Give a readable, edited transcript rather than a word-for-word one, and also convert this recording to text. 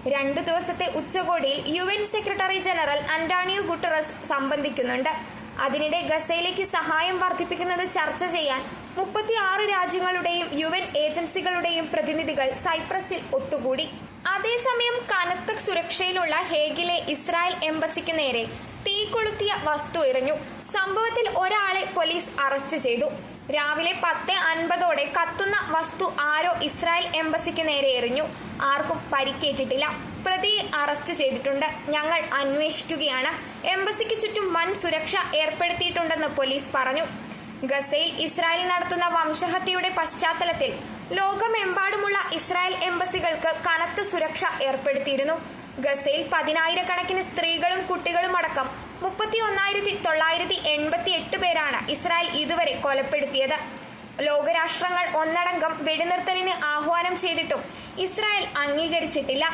2 ദിവസത്തെ ഉച്ചകോടിയിൽ UN secretary general Antonio Guterres സംബന്ധിക്കുന്നുണ്ട്. അതിനിടെ ഗസയിലേക്ക് സഹായം വർദ്ധിപ്പിക്കുന്നത് ചർച്ച ചെയ്യാൻ 36 രാജ്യങ്ങളുടെയും UN ഏജൻസികളുടെയും പ്രതിനിധികൾ സൈപ്രസിൽ ഒത്തുകൂടി. അതേസമയം കനത്ത സുരക്ഷയിലുള്ള ഹേഗിലെ ഇസ്രായേൽ എംബസിക്ക് നേരെ തീ കൊളുത്തിയ വസ്തു എറിഞ്ഞു. സംഭവത്തിൽ ഒരാളെ പോലീസ് അറസ്റ്റ് ചെയ്തു. രാവിലെ 10:50ഓടെ കത്തുന്ന വസ്തു ആരോ ഇസ്രായേൽ എംബസിക്ക് നേരെ എറിഞ്ഞു. ആർക്കും പരിക്കേറ്റിട്ടില്ല. പ്രതിയെ അറസ്റ്റ് ചെയ്തിട്ടുണ്ട്. ഞങ്ങൾ അന്വേഷിക്കുകയാണ്. എംബസിക്ക് ചുറ്റും വൻ സുരക്ഷ ഏർപ്പെടുത്തിയിട്ടുണ്ടെന്ന് പോലീസ് പറഞ്ഞു. ഗസയിൽ ഇസ്രായേൽ നടത്തുന്ന വംശഹത്യയുടെ പശ്ചാത്തലത്തിൽ ലോകമെമ്പാടുമുള്ള ഇസ്രായേൽ എംബസികൾക്ക് കനത്ത സുരക്ഷ ഏർപ്പെടുത്തിയിരുന്നു. ഗസയിൽ 10,000-കണക്കിന് സ്ത്രീകളും കുട്ടികളും അടക്കം 31,988 പേരാണ് ഇസ്രായേൽ ഇതുവരെ കൊലപ്പെടുത്തിയത്. ലോകരാഷ്ട്രങ്ങൾ ഒന്നടങ്കം വെടിനിർത്തലിന് ആഹ്വാനം ചെയ്തിട്ടും ഇസ്രായേൽ അംഗീകരിച്ചിട്ടില്ല.